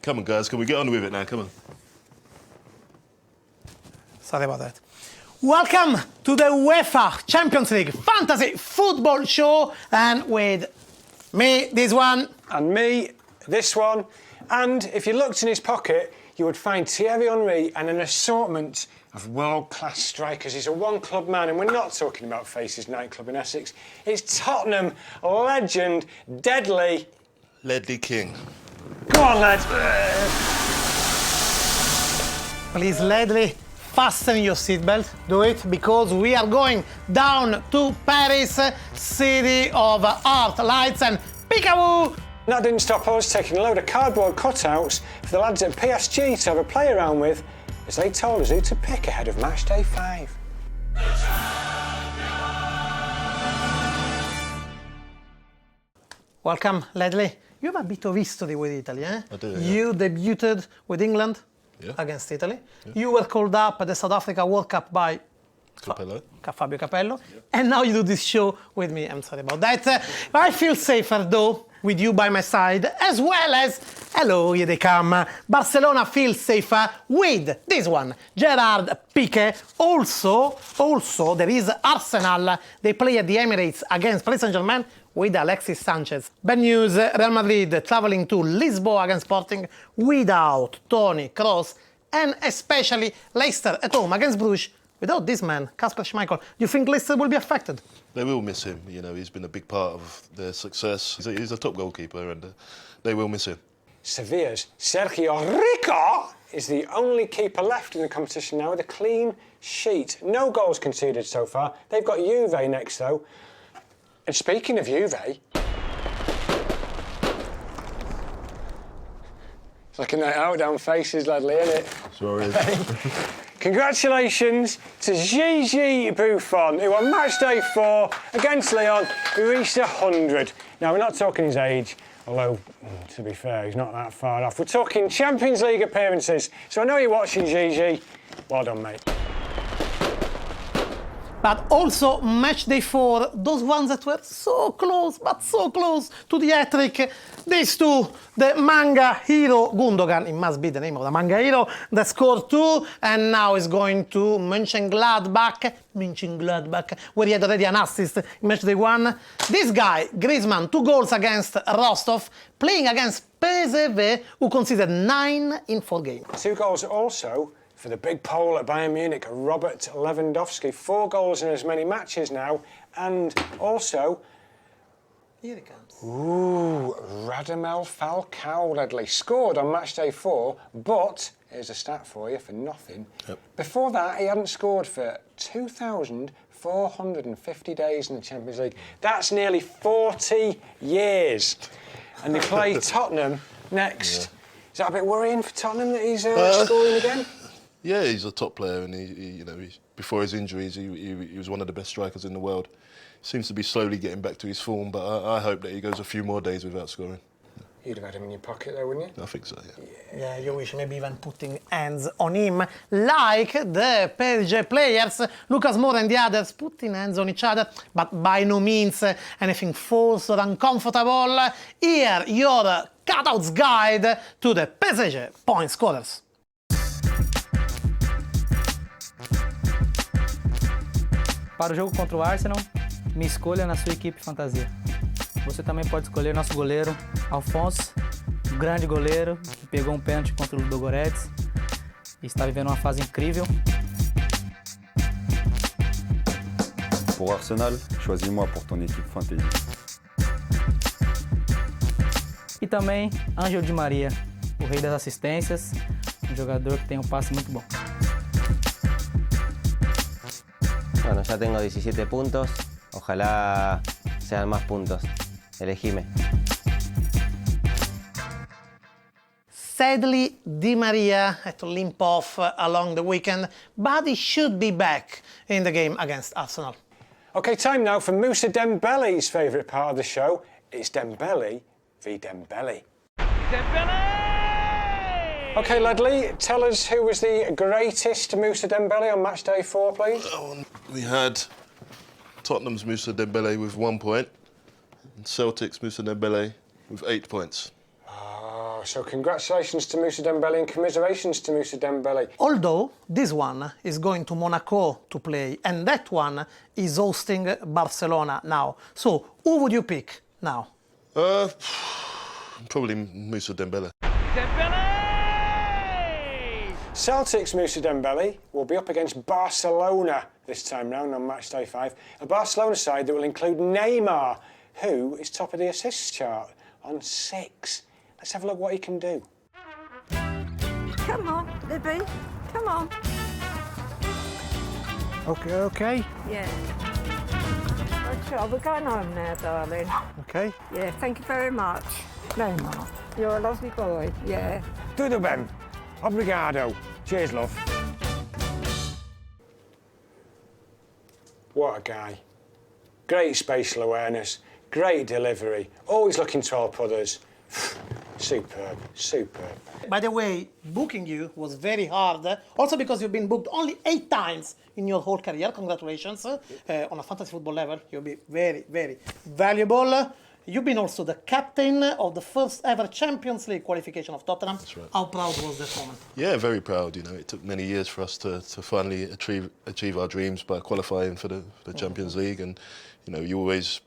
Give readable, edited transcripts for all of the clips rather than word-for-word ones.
Come on, guys, can we get on with it now? Come on. Sorry about that. Welcome to the UEFA Champions League Fantasy Football Show, and with me, this one. And me, this one. And if you looked in his pocket, you would find Thierry Henry and an assortment of world-class strikers. He's a one-club man, and we're not talking about Faces nightclub in Essex. It's Tottenham legend, Ledley. Ledley King. Go on, lad. Please, Ledley, fasten your seatbelt. Do it, because we are going down to Paris, city of art, lights and peekaboo. That didn't stop us taking a load of cardboard cutouts for the lads at PSG to have a play around with, as they told us who to pick ahead of match day 5. Welcome, Ledley. You have a bit of history with Italy, eh? I do, yeah. You debuted with England against Italy. Yeah. You were called up at the South Africa World Cup by Capello. Fabio Capello. Yeah. And now you do this show with me. I'm sorry about that. I feel safer, though, with you by my side, as well as, hello, here they come. Barcelona feels safer with this one, Gerard Piqué. Also, there is Arsenal. They play at the Emirates against Paris Saint-Germain with Alexis Sanchez. Bad news, Real Madrid traveling to Lisboa against Sporting without Toni Kroos, and especially Leicester at home against Bruges without this man, Kasper Schmeichel. Do you think Leicester will be affected? They will miss him. You know, he's been a big part of their success. He's a top goalkeeper, and they will miss him. Sevilla's Sergio Rico is the only keeper left in the competition now with a clean sheet. No goals conceded so far. They've got Juve next, though. And speaking of Juve, it's like a night out down Faces, Ledley, isn't it? Sorry. Congratulations to Gigi Buffon, who on match day 4 against Lyon, who reached 100. Now, we're not talking his age, although, to be fair, he's not that far off. We're talking Champions League appearances. So I know you're watching, Gigi. Well done, mate. But also match day 4, those ones that were so close, but so close to the hat-trick. These two, the manga hero Gundogan, it must be the name of the manga hero, that scored 2, and now is going to Mönchengladbach, where he had already an assist in match day 1. This guy, Griezmann, 2 goals against Rostov, playing against PSV, who conceded 9 in 4 games. 2 goals also for the big Pole at Bayern Munich, Robert Lewandowski. 4 goals in as many matches now. And also, here he comes. Ooh, Radamel Falcao, Ledley. Scored on match day 4, but here's a stat for you for nothing. Yep. Before that, he hadn't scored for 2,450 days in the Champions League. That's nearly 40 years. And they play Tottenham next. Yeah. Is that a bit worrying for Tottenham that he's scoring again? Yeah, he's a top player, and before his injuries, he was one of the best strikers in the world. Seems to be slowly getting back to his form, but I hope that he goes a few more days without scoring. You'd have had him in your pocket, though, wouldn't you? I think so, yeah. Yeah, you wish, maybe even putting hands on him, like the PSG players, Lucas Moura and the others, putting hands on each other, but by no means anything false or uncomfortable. Here, your cutouts guide to the PSG point scorers. Para o jogo contra o Arsenal, me escolha na sua equipe fantasia. Você também pode escolher nosso goleiro, Alphonse, um grande goleiro, que pegou um pênalti contra o Ludogorets e está vivendo uma fase incrível. Pour Arsenal, choisis-moi pour ton équipe fantasy. E também Ángel Di Maria, o rei das assistências, um jogador que tem um passe muito bom. Bueno, ya tengo 17 puntos. Ojalá sean más puntos. Elegime. Sadly, Di Maria had to limp off along the weekend, but he should be back in the game against Arsenal. OK, time now for Moussa Dembele's favourite part of the show. It's Dembele v Dembele. Dembele! OK, Ledley, tell us who was the greatest Moussa Dembele on match day 4, please. We had Tottenham's Moussa Dembele with 1 point, and Celtic's Moussa Dembele with 8 points. Oh, so congratulations to Moussa Dembele and commiserations to Moussa Dembele. Although this one is going to Monaco to play, and that one is hosting Barcelona now. So who would you pick now? Probably Moussa Dembele. Celtic's Moussa Dembele will be up against Barcelona this time round on match day 5. A Barcelona side that will include Neymar, who is top of the assists chart on 6. Let's have a look what he can do. Come on, Libby. Come on. Okay. Yeah. Okay, we're going home now, darling. Okay. Yeah, thank you very much. Neymar, you're a lovely boy. Yeah. Tudo bem. Obrigado. Cheers, love. What a guy. Great spatial awareness, great delivery, always looking to help others. Superb, superb. By the way, booking you was very hard, also because you've been booked only 8 times in your whole career. Congratulations. On a fantasy football level, you'll be very, very valuable. You've been also the captain of the first ever Champions League qualification of Tottenham. That's right. How proud was that moment? Yeah, very proud. You know, it took many years for us to finally achieve our dreams by qualifying for the Champions League, and you know, you always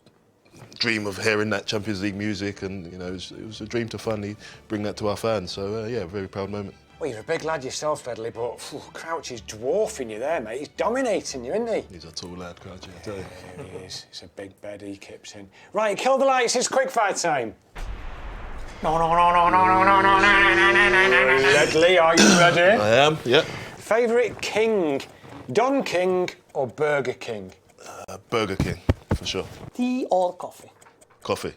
dream of hearing that Champions League music, and you know, it was a dream to finally bring that to our fans. So yeah, very proud moment. Well, you're a big lad yourself, Ledley, but Crouch is dwarfing you there, mate. He's dominating you, isn't he? He's a tall lad, Crouchy, I tell you. Yeah, he is. It's a big bed he keeps in. Right, kill the lights. It's quickfire time. No. Ledley, are you ready? I am, yeah. Favourite king, Don King or Burger King? Burger King, for sure. Tea or coffee? Coffee.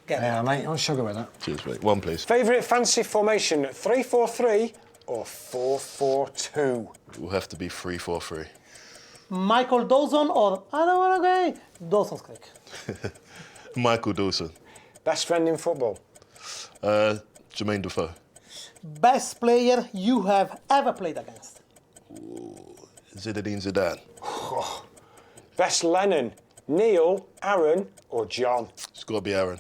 Get it. Yeah, mate, no sugar with that. Cheers, mate. One, please. Favourite fantasy formation, 3-4-3 or 4-4-2? It will have to be 3-4-3. Michael Dawson or I don't want to go. Dawson's Creek. Michael Dawson. Best friend in football? Jermaine Defoe. Best player you have ever played against? Zinedine Zidane. Best Lennon, Neil, Aaron or John? It's got to be Aaron.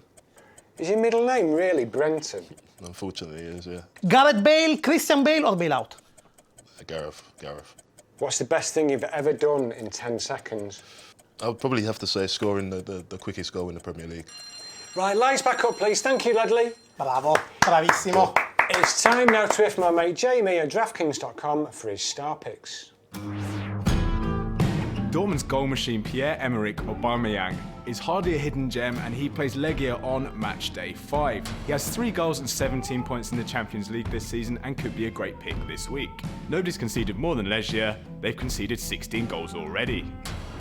Is your middle name really Brenton? Unfortunately, it is, yeah. Gareth Bale, Christian Bale or Bailout? Gareth. What's the best thing you've ever done in 10 seconds? I would probably have to say scoring the quickest goal in the Premier League. Right, lights back up, please. Thank you, Ledley. Bravo, bravissimo. It's time now to if my mate Jamie at DraftKings.com for his star picks. Dortmund's goal machine Pierre-Emerick Aubameyang is hardly a hidden gem, and he plays Legia on match day 5. He has 3 goals and 17 points in the Champions League this season and could be a great pick this week. Nobody's conceded more than Legia, they've conceded 16 goals already.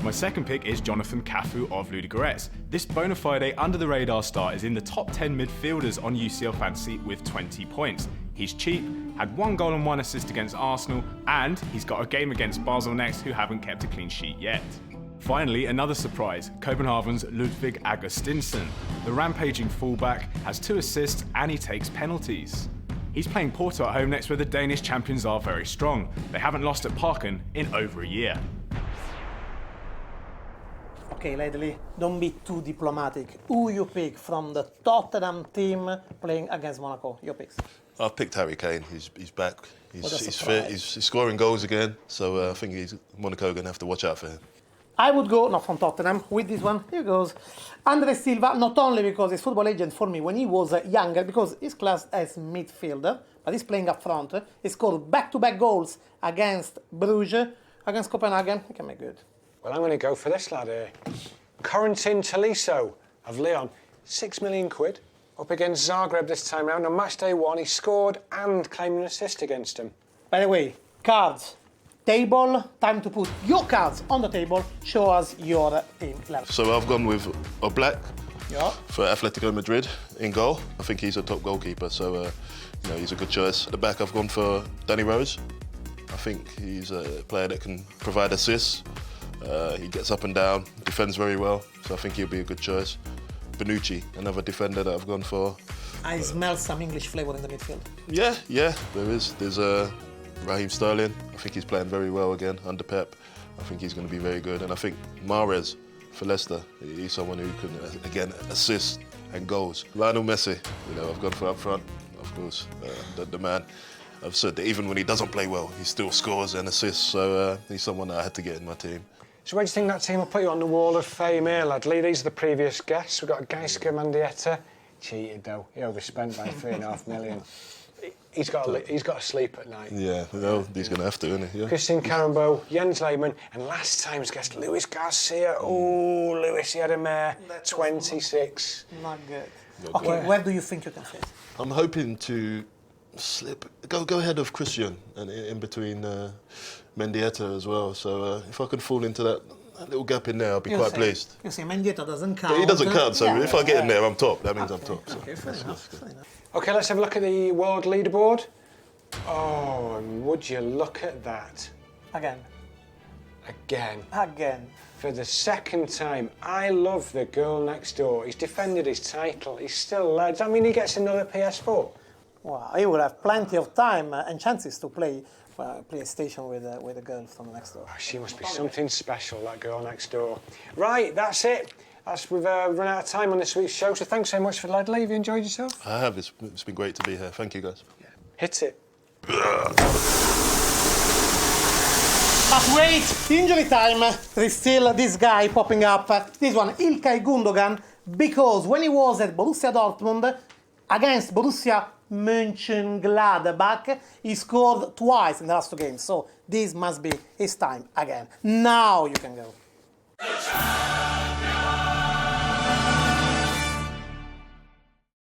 My second pick is Jonathan Cafu of Ludogorets. This bona fide under-the-radar star is in the top 10 midfielders on UCL Fantasy with 20 points. He's cheap, had 1 goal and 1 assist against Arsenal, and he's got a game against Basel next, who haven't kept a clean sheet yet. Finally, another surprise, Copenhagen's Ludvig Augustinsson. The rampaging fullback has 2 assists and he takes penalties. He's playing Porto at home next, where the Danish champions are very strong. They haven't lost at Parken in over a year. Okay, Ledley, don't be too diplomatic. Who you pick from the Tottenham team playing against Monaco? Your picks. I've picked Harry Kane. He's back. What a He's surprise. fit. He's scoring goals again. So I think Monaco are going to have to watch out for him. I would go, not from Tottenham, with this one. Here goes. Andre Silva, not only because he's football agent for me when he was younger, because he's classed as midfielder, but he's playing up front. He scored back-to-back goals against Bruges, against Copenhagen. He can make good. Well, I'm going to go for this lad here. Corentin Tolisso of Lyon, £6 million up against Zagreb this time round. On match day 1, he scored and claimed an assist against him. By the way, cards, table, time to put your cards on the table. Show us your team level. So I've gone with Oblak Yeah. for Atletico Madrid in goal. I think he's a top goalkeeper, so you know, he's a good choice. At the back, I've gone for Danny Rose. I think he's a player that can provide assists. He gets up and down, defends very well, so I think he'll be a good choice. Bonucci, another defender that I've gone for. I smell some English flavour in the midfield. Yeah, there is. There's Raheem Sterling. I think he's playing very well again under Pep. I think he's going to be very good. And I think Mahrez for Leicester, he's someone who can, again, assist and goals. Lionel Messi, you know, I've gone for up front. I of course. The man, I've said that even when he doesn't play well, he still scores and assists, so he's someone that I had to get in my team. So where do you think that team will put you on the wall of fame here, Ledley? These are the previous guests. We've got Geisker Mendieta. Cheated, though. He overspent by $3.5 million. He's got to sleep at night. Yeah, well, he's going to have to, isn't he? Yeah. Christian Carambeau, Jens Lehmann, and last time's guest, Luis Garcia. Oh, Luis, he had a mare, 26. Not good. Okay, where do you think you can fit? I'm hoping to go ahead of Christian and in between Mendieta as well. So if I can fall into that little gap in there, I'll be quite pleased. You see, Mendieta doesn't count. Yeah, he doesn't count, so if I get in there, I'm top. That means I'm top. So. Okay, fair enough. OK, let's have a look at the world leaderboard. Oh, and would you look at that? Again. For the second time. I love the girl next door. He's defended his title. He's still led. I mean, he gets another PS4. Well, he will have plenty of time and chances to play PlayStation with a girl from next door. Oh, she must be something special, that girl next door. Right, that's it. We've run out of time on this week's show, so thanks so much for Ledley. Have you enjoyed yourself? I have. It's been great to be here. Thank you, guys. Yeah. Hit it. But wait, injury time. There is still this guy popping up. This one, Ilkay Gundogan, because when he was at Borussia Dortmund against Borussia Mönchengladbach, he scored twice in the last 2 games. So this must be his time again. Now you can go.